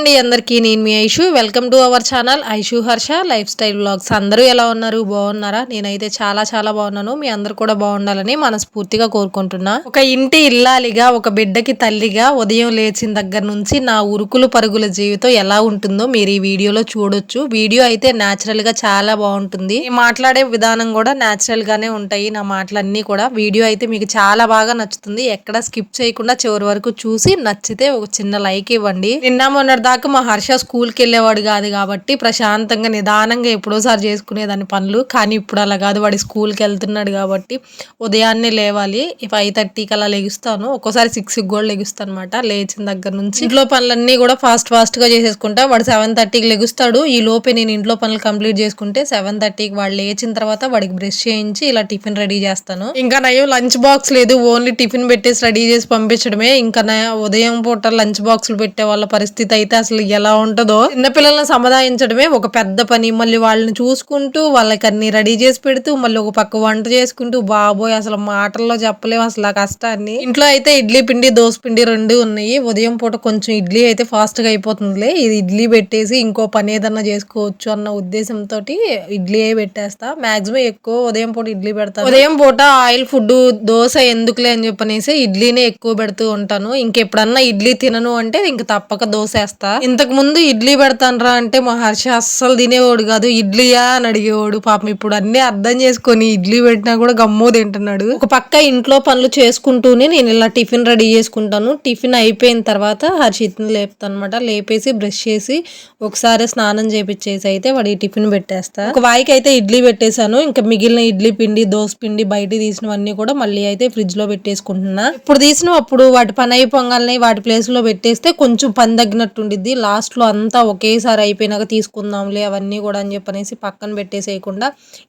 అండి అందరికీ నేను మీ Aishu. Welcome to our channel Aishu Harsha lifestyle vlogs. అందరూ ఎలా ఉన్నారు? బాగున్నారా? నేనైతే చాలా చాలా బాగున్నాను. మీ అందరు కూడా బాగుండాలని మనస్ఫూర్తిగా కోరుకుంటున్నా. ఒక ఇంటి ఇల్లాలిగా, ఒక బిడ్డకి తల్లిగా ఉదయం లేచిన దగ్గర నుంచి నా ఉరుకులు పరుగుల జీవితం ఎలా ఉంటుందో మీరు ఈ వీడియోలో చూడొచ్చు. వీడియో అయితే న్యాచురల్ గా చాలా బాగుంటుంది. మాట్లాడే విధానం కూడా న్యాచురల్ గానే ఉంటాయి నా మాటలన్నీ కూడా. వీడియో అయితే మీకు చాలా బాగా నచ్చుతుంది. ఎక్కడ స్కిప్ చేయకుండా చివరి వరకు చూసి నచ్చితే ఒక చిన్న లైక్ ఇవ్వండి. నిన్న మొన్నటి దాకా మా హర్ష స్కూల్కి వెళ్ళేవాడు కాదు కాబట్టి ప్రశాంతంగా నిదానంగా ఎప్పుడోసారి చేసుకునేదాన్ని పనులు. కానీ ఇప్పుడు అలా కాదు, వాడి స్కూల్కి వెళ్తున్నాడు కాబట్టి ఉదయాన్నే లేవాలి. 5:30కి అలా లెగుస్తాను. ఒక్కోసారి 6కి కూడా లెగుస్తాను అనమాట. లేచిన దగ్గర నుంచి ఇంట్లో పనులన్నీ కూడా ఫాస్ట్ గా చేసేసుకుంటా. వాడు 7:30కి లెగుస్తాడు. ఈ లోపే నేను ఇంట్లో పనులు కంప్లీట్ చేసుకుంటే 7:30కి వాడు లేచిన తర్వాత వాడికి బ్రష్ చేయించి ఇలా టిఫిన్ రెడీ చేస్తాను. ఇంకా నయం లంచ్ బాక్స్ లేదు, ఓన్లీ టిఫిన్ పెట్టేసి రెడీ చేసి పంపించడమే. ఇంకా ఉదయం పూట లంచ్ బాక్సులు పెట్టే వాళ్ళ పరిస్థితి అయితే అసలు ఎలా ఉంటుందో. చిన్నపిల్లలను సమాధానించడమే ఒక పెద్ద పని. మళ్ళీ వాళ్ళని చూసుకుంటూ వాళ్ళకి అన్ని రెడీ చేసి పెడుతూ మళ్ళీ ఒక పక్క వంట చేసుకుంటూ బాబోయ్ అసలు మాటల్లో చెప్పలేము అసలు ఆ కష్టాన్ని. ఇంట్లో అయితే ఇడ్లీ పిండి దోశ పిండి రెండు ఉన్నాయి. ఉదయం పూట కొంచెం ఇడ్లీ అయితే ఫాస్ట్ గా అయిపోతుందిలే. ఇది ఇడ్లీ పెట్టేసి ఇంకో పని ఏదన్నా చేసుకోవచ్చు అన్న ఉద్దేశంతో ఇడ్లీ పెట్టేస్తా. మాక్సిమం ఎక్కువ ఉదయం పూట ఇడ్లీ పెడతాను. ఉదయం పూట ఆయిల్ ఫుడ్ దోశ ఎందుకులే అని చెప్పనేసి ఇడ్లీనే ఎక్కువ పెడుతూ ఉంటాను. ఇంకెప్పుడన్నా ఇడ్లీ తినను అంటే ఇంక తప్పక దోశ వేస్తా. ఇంతకు ముందు ఇడ్లీ పెడతానరా అంటే మా హర్ష అస్సలు తినేవాడు కాదు. ఇడ్లీయా అని అడిగేవాడు. పాపం ఇప్పుడు అన్ని అర్థం చేసుకొని ఇడ్లీ పెట్టినా కూడా గమ్ము తింటున్నాడు. ఒక పక్క ఇంట్లో పనులు చేసుకుంటూనే నేను ఇలా టిఫిన్ రెడీ చేసుకుంటాను. టిఫిన్ అయిపోయిన తర్వాత హర్షిత్ని లేపుతాను అనమాట. లేపేసి బ్రష్ చేసి ఒకసారి స్నానం చేపించేసి అయితే వాడి టిఫిన్ పెట్టేస్తా. ఒక వాయికి అయితే ఇడ్లీ పెట్టేశాను. ఇంకా మిగిలిన ఇడ్లీ పిండి దోశ పిండి బయట తీసినవన్నీ కూడా మళ్ళీ అయితే ఫ్రిడ్జ్ లో పెట్టేసుకుంటున్నా. ఇప్పుడు తీసినప్పుడు వాటి పని అయిపోగానే వాటి ప్లేస్ లో పెట్టేస్తే కొంచెం పని తగ్గినట్టు ఉండిద్ది. లాస్ట్ లో అంతా ఒకేసారి అయిపోయినాక తీసుకుందాంలే అవన్నీ కూడా అని చెప్పనేసి పక్కన పెట్టేసేయకుండా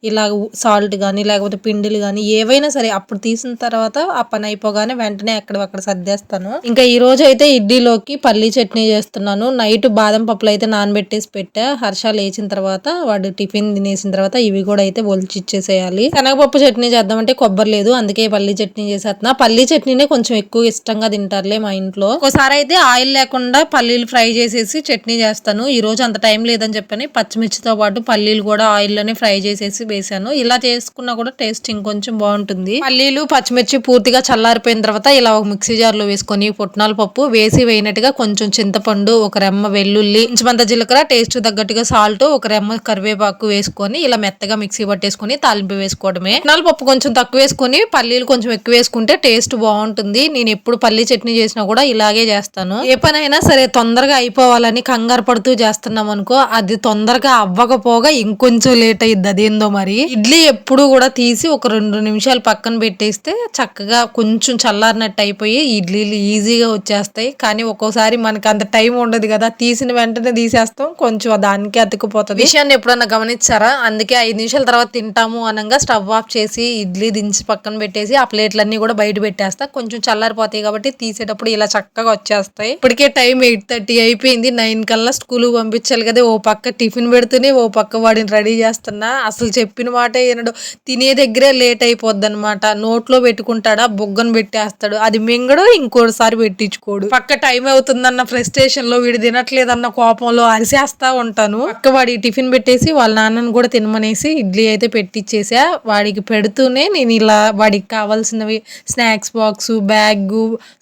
ఇలా సాల్ట్ కానీ లేకపోతే పిండిలు కానీ ఏవైనా సరే అప్పుడు తీసిన తర్వాత ఆ పని అయిపోగానే వెంటనే అక్కడ సర్దేస్తాను. ఇంకా ఈ రోజు అయితే ఇడ్లీలోకి పల్లీ చట్నీ చేస్తున్నాను. నైట్ బాదం పప్పులు అయితే నానబెట్టేసి పెట్టా. హర్ష లేచిన తర్వాత వాడు టిఫిన్ తినేసిన తర్వాత ఇవి కూడా అయితే ఒలిచి ఇచ్చేసేయాలి. శనగపప్పు చట్నీ చేద్దామంటే కొబ్బరి లేదు, అందుకే పల్లీ చట్నీ చేసేస్తున్నా. పల్లీ చట్నీనే కొంచెం ఎక్కువ ఇష్టంగా తింటారులే మా ఇంట్లో. ఒకసారి అయితే ఆయిల్ లేకుండా పల్లీలు ఫ్రై చేసేసి చట్నీ చేస్తాను. ఈ రోజు అంత టైం లేదని చెప్పని పచ్చిమిర్చితో పాటు పల్లీలు కూడా ఆయిల్ లోనే ఫ్రై చేసేసి వేసాను. ఇలా చేసుకున్నా కూడా టేస్ట్ ఇంకొంచెం బాగుంటుంది. పల్లీలు పచ్చిమిర్చి పూర్తిగా చల్లారిపోయిన తర్వాత ఇలా ఒక మిక్సీ జార్ లో వేసుకొని పుట్నాల పప్పు వేసి వేయినట్టుగా కొంచెం చింతపండు, ఒక రెమ్మ వెల్లుల్లి, కొంచెమంత జీలకర్ర, టేస్ట్ తగ్గట్టుగా సాల్ట్, ఒక రెమ్మ కరివేపాకు వేసుకొని ఇలా మెత్తగా మిక్సీ పట్టేసుకొని తాలింపు వేసుకోవడమే. పుట్నాల పప్పు కొంచెం తక్కువ వేసుకొని పల్లీలు కొంచెం ఎక్కువ వేసుకుంటే టేస్ట్ బాగుంటుంది. నేను ఎప్పుడు పల్లీ చట్నీ చేసినా కూడా ఇలాగే చేస్తాను. ఏ పనైనా సరే తొందరగా అయిపోవాలని కంగారు పడుతూ చేస్తున్నాం అనుకో, అది తొందరగా అవ్వకపోగా ఇంకొంచెం లేట్ అయ్యిద్ది. అదేందో మరి. ఇడ్లీ ఎప్పుడు కూడా తీసి ఒక 2 నిమిషాలు పక్కన పెట్టేస్తే చక్కగా కొంచెం చల్లారినట్టు అయిపోయి ఇడ్లీలు ఈజీగా వచ్చేస్తాయి. కానీ ఒక్కోసారి మనకి అంత టైం ఉండదు కదా, తీసిన వెంటనే తీసేస్తాం, కొంచెం దానికి అతుక్కుపోతుంది. విషయాన్ని ఎప్పుడన్నా గమనించారా? అందుకే 5 నిమిషాల తర్వాత తింటాము అనగా స్టవ్ ఆఫ్ చేసి ఇడ్లీ దించి పక్కన పెట్టేసి ఆ ప్లేట్లన్నీ కూడా బయట పెట్టేస్తా. కొంచెం చల్లారిపోతాయి కాబట్టి తీసేటప్పుడు ఇలా చక్కగా వచ్చేస్తాయి. ఇప్పటికే టైం 8:30 అయిపోయింది. 9 కల్లా స్కూల్ పంపించాలి కదా. ఓ పక్క టిఫిన్ పెడుతూనే ఓ పక్క వాడిని రెడీ చేస్తున్నా. అసలు చెప్పిన మాట ఏనడు. తినే దగ్గరే లేట్ అయిపోద్ది అనమాట. నోట్లో పెట్టుకుంటాడా బొగ్గను పెట్టేస్తాడు. అది మింగడు, ఇంకోసారి పెట్టించుకోడు. పక్క టైం అవుతుందన్న ఫ్రస్ట్రేషన్ లో వీడు తినట్లేదన్న కోపంలో అరిసేస్తా ఉంటాను. పక్క వాడి టిఫిన్ పెట్టేసి వాళ్ళ నాన్నను కూడా తినమనేసి ఇడ్లీ అయితే పెట్టించేసా. వాడికి పెడుతూనే నేను ఇలా వాడికి కావాల్సినవి snacks box, bag,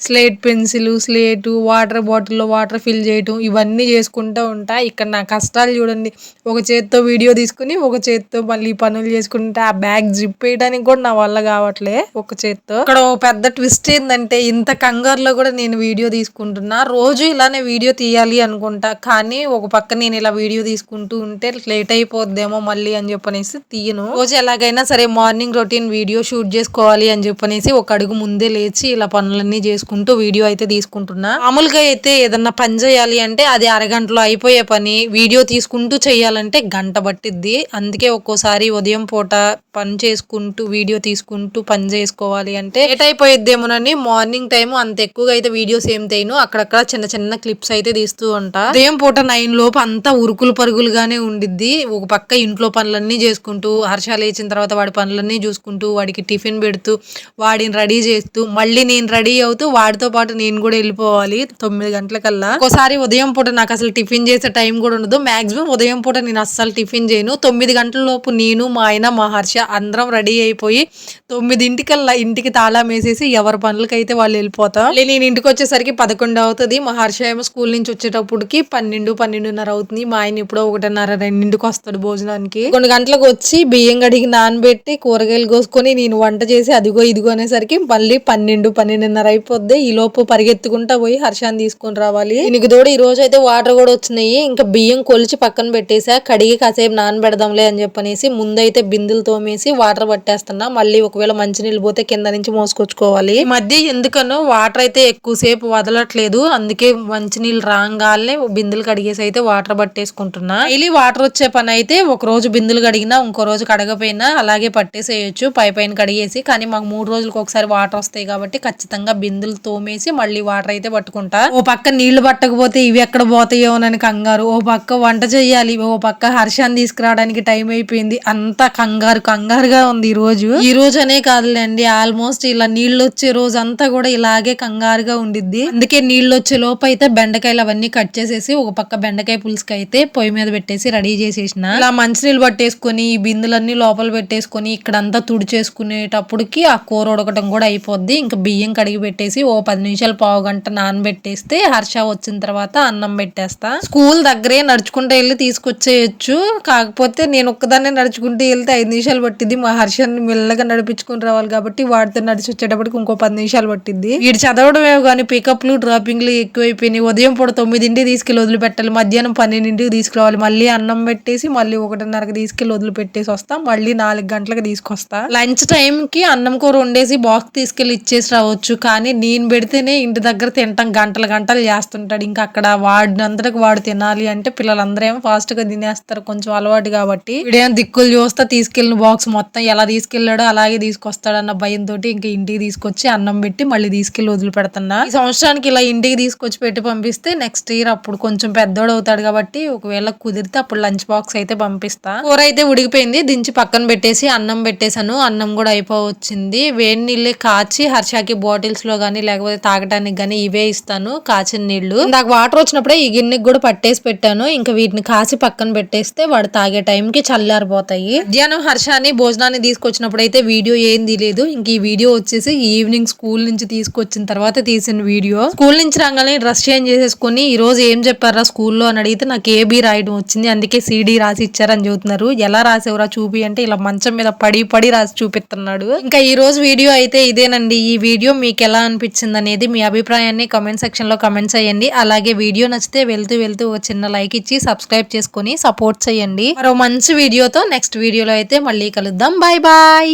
slate pencil, slate, water బాటిల్లో వాటర్ ఫిల్ చేయటం ఇవన్నీ చేసుకుంటూ ఉంటా. ఇక్కడ నా కష్టాలు చూడండి. ఒక చేత్తో వీడియో తీసుకుని ఒక చేత్తో మళ్ళీ పనులు చేసుకుంటా. ఆ బ్యాగ్ జిప్ వేయడానికి కూడా నా వల్ల కావట్లే ఒక చేత్తో. ఇక్కడ ఒక పెద్ద ట్విస్ట్ ఏంటంటే ఇంత కంగారులో కూడా నేను వీడియో తీసుకుంటున్నా. రోజు ఇలానే వీడియో తీయాలి అనుకుంటా, కానీ ఒక పక్క నేను ఇలా వీడియో తీసుకుంటూ ఉంటే లేట్ అయిపోద్దేమో మళ్ళీ అని చెప్పనేసి తీయను. రోజు ఎలాగైనా సరే మార్నింగ్ రొటీన్ వీడియో షూట్ చేసుకోవాలి అని చెప్పనేసి ఒక అడుగు ముందే లేచి ఇలా పనులన్నీ చేసుకుంటూ వీడియో అయితే తీసుకుంటున్నా. మామూలుగా అయితే ఏదన్నా పని చేయాలి అంటే అది అరగంటలో అయిపోయే పని, వీడియో తీసుకుంటూ చేయాలంటే గంట పట్టిద్ది. అందుకే ఒక్కోసారి ఉదయం పూట పని చేసుకుంటూ వీడియో తీసుకుంటూ పని చేసుకోవాలి అంటే లేట్ అయిపోయిద్దేమోనని మార్నింగ్ టైం అంత ఎక్కువగా అయితే వీడియోస్ ఏం తీయను. అక్కడక్కడ చిన్న చిన్న క్లిప్స్ అయితే తీస్తూ ఉంటా. ఉదయం పూట 9 లోపు అంతా ఉరుకులు పరుగులుగానే ఉండిద్ది. ఒక పక్క ఇంట్లో పనులన్నీ చేసుకుంటూ హర్ష లేచిన తర్వాత వాడి పనులన్నీ చూసుకుంటూ వాడికి టిఫిన్ పెడుతూ వాడిని రెడీ చేస్తూ మళ్ళీ నేను రెడీ అవుతూ వాడితో పాటు నేను కూడా వెళ్ళిపోవాలి 9 గంటలకల్లా. ఒకసారి ఉదయం పూట నాకు అసలు టిఫిన్ చేసే టైం కూడా ఉండదు. మాక్సిమం ఉదయం పూట నేను అస్సలు టిఫిన్ చేయను. 9 గంటల లోపు నేను, మా ఆయన, మా హర్ష అందరం రెడీ అయిపోయి 9ంటికల్లా ఇంటికి తాళం వేసేసి ఎవరి పనులకైతే వాళ్ళు వెళ్ళిపోతాం. నేను ఇంటికి వచ్చేసరికి 11 అవుతుంది. మా హర్ష ఏమో స్కూల్ నుంచి వచ్చేటప్పటికి 12-12:30 అవుతుంది. మా ఆయన ఇప్పుడు 1:30-2ంటికి వస్తాడు భోజనానికి. 2 గంటలకు వచ్చి బియ్యం కడిగి నానబెట్టి కూరగాయలు కోసుకొని నేను వంట చేసి అదిగో ఇదిగో అనేసరికి మళ్ళీ 12-12:30 అయిపోద్ది. ఈ లోపు పరిగెత్తుకుంటా పోయి హర్షాన్ని తీసుకొని రావాలి. దీనికి తోడు ఈ రోజు అయితే వాటర్ కూడా వచ్చినాయి. ఇంకా బియ్యం కొలిచి పక్కన పెట్టేసా. కడిగి కాసేపు నానబెడదాంలే అని చెప్పనేసి ముందైతే బిందులు తోమేసి వాటర్ పట్టేస్తున్నా. మళ్ళీ ఒకవేళ మంచినీళ్ళు పోతే కింద నుంచి మోసుకొచ్చుకోవాలి. ఈ మధ్య ఎందుకనో వాటర్ అయితే ఎక్కువసేపు వదలట్లేదు. అందుకే మంచినీళ్ళు రాగానే బిందులు కడిగేసి అయితే వాటర్ పట్టేసుకుంటున్నా. డైలీ వాటర్ వచ్చే పని అయితే ఒక రోజు బిందులు కడిగినా ఇంకో రోజు కడగపోయినా అలాగే పట్టేసేయచ్చు పైన కడిగేసి. కానీ మాకు 3 రోజులకు ఒకసారి వాటర్ వస్తాయి కాబట్టి ఖచ్చితంగా బిందులు తోమేసి మళ్ళీ వాటర్ అయితే పట్టుకుంటా. ఓ పక్క నీళ్లు పట్టకపోతే ఇవి ఎక్కడ పోతాయోనని కంగారు, ఓ పక్క వంట చెయ్యాలి, ఓ పక్క హర్షాన్ని తీసుకురావడానికి టైం అయిపోయింది. అంతా కంగారుగా ఉంది ఈ రోజు అనే కాదులేండి, ఆల్మోస్ట్ ఇలా నీళ్ళు వచ్చే రోజు అంతా కూడా ఇలాగే కంగారుగా ఉండిద్ది. అందుకే నీళ్ళు వచ్చే లోపు అయితే బెండకాయలు అవన్నీ కట్ చేసేసి ఒక పక్క బెండకాయ పులుసుకి అయితే పొయ్యి మీద పెట్టేసి రెడీ చేసేసిన. ఇలా మంచినీళ్ళు పట్టేసుకొని ఈ బిందులన్నీ లోపల పెట్టేసుకొని ఇక్కడంతా తుడిచేసుకునేటప్పటికి ఆ కూర ఉడకటం కూడా అయిపోద్ది. ఇంకా బియ్యం కడిగి పెట్టేసి ఓ 10 నిమిషాలు పావు గంట నానబెట్టేస్తే హర్ష వచ్చిన తర్వాత అన్నం పెట్టేస్తా. స్కూల్ దగ్గరే నడుచుకుంటూ వెళ్ళి తీసుకొచ్చేయచ్చు. కాకపోతే నేను ఒక్కదాన్నే నడుచుకుంటూ వెళ్తే 5 నిమిషాలు పట్టిద్ది. మా హర్షాన్ని మెల్లగా నడిపించుకుని రావాలి కాబట్టి వాడితో నడిచి వచ్చేటప్పటికి ఇంకో 10 నిమిషాలు పట్టిద్ది. వీడు చదవడమే కానీ పికప్లు డ్రాపింగ్లు ఎక్కువైపోయినాయి. ఉదయం పూట 9ంటికి తీసుకెళ్ళి వదిలిపెట్టాలి, మధ్యాహ్నం 12ంటికి తీసుకురావాలి, మళ్ళీ అన్నం పెట్టేసి మళ్ళీ 1:30కి తీసుకెళ్ళి వదిలిపెట్టేసి వస్తా, మళ్ళీ 4 గంటలకు తీసుకొస్తా. లంచ్ టైం కి అన్నం కూర వండేసి బాక్స్ తీసుకెళ్లి ఇచ్చేసి రావచ్చు. కానీ నేను పెడితేనే ఇంటి దగ్గర తింటాం గంటలు చేస్తుంటాడు. ఇంకా అక్కడ వాడినంతటికి వాడు తినాలి అంటే పిల్లలందరూ ఏమో ఫాస్ట్ గా తినేస్తారు, కొంచెం అలవాటు కాబట్టి. వీడేమో దిక్కులు చూస్తా తీసుకెళ్లిన బాక్స్ మొత్తం ఎలా తీసుకెళ్లాడో అలాగే తీసుకొస్తాడన్న భయంతో ఇంకా ఇంటికి తీసుకొచ్చి అన్నం పెట్టి మళ్ళీ తీసుకెళ్లి వదిలిపెడుతున్నా. ఈ సంవత్సరానికి ఇలా ఇంటికి తీసుకొచ్చి పెట్టి పంపిస్తే నెక్స్ట్ ఇయర్ అప్పుడు కొంచెం పెద్దోడు అవుతాడు కాబట్టి ఒకవేళ కుదిరితే అప్పుడు లంచ్ బాక్స్ అయితే పంపిస్తా. కూర అయితే ఉడికిపోయింది, దించి పక్కన పెట్టేసి అన్నం పెట్టేశాను. అన్నం కూడా అయిపోవచ్చింది. వేడి నీళ్ళే కాచి హర్షాకి బాటిల్స్ లో గానీ లేకపోతే తాగడానికి గానీ ఇవే ఇస్తాను, కాచిన నీళ్లు. నాకు వాటర్ వచ్చినప్పుడే ఈ గిన్నెకి కూడా పట్టేసి పెట్టాను. ఇంకా వీటిని కాసి పక్కన పెట్టేస్తే వాడు తాగే టైంకి చల్లారిపోతాయి. మధ్యాహ్నం హర్షాన్ని భోజనాన్ని తీసుకొచ్చినప్పుడు అయితే వీడియో ఏం తీయలేదు. ఇంక ఈ వీడియో వచ్చేసి ఈవినింగ్ స్కూల్ నుంచి తీసుకొచ్చిన తర్వాత తీసిన వీడియో. స్కూల్ నుంచి రాగానే డ్రెస్ చేంజ్ చేసేసుకుని ఈ రోజు ఏం చెప్పారా స్కూల్లో అని అడిగితే నాకు ఏబీ రాయడం వచ్చింది, అందుకే CD రాసి ఇచ్చారని చెబుతున్నారు. ఎలా రాసేవరా చూపి అంటే ఇలా మంచం మీద పడి రాసి చూపిస్తున్నాడు. ఇంకా ఈ రోజు వీడియో అయితే ఇదేనండి. ఈ వీడియో మీకు ఎలా అనిపించింది అనేది మీ అభిప్రాయాన్ని కామెంట్ సెక్షన్ లో కామెంట్స్ చేయండి. అలాగే వీడియో నచ్చితే వెళ్తూ ఒక చిన్న లైక్ ఇచ్చి సబ్స్క్రైబ్ చేసుకుని సపోర్ట్ చేయండి. మరో మంచి వీడియోతో నెక్స్ట్ వీడియోలో అయితే మళ్ళీ కలుద్దాం. Bye bye.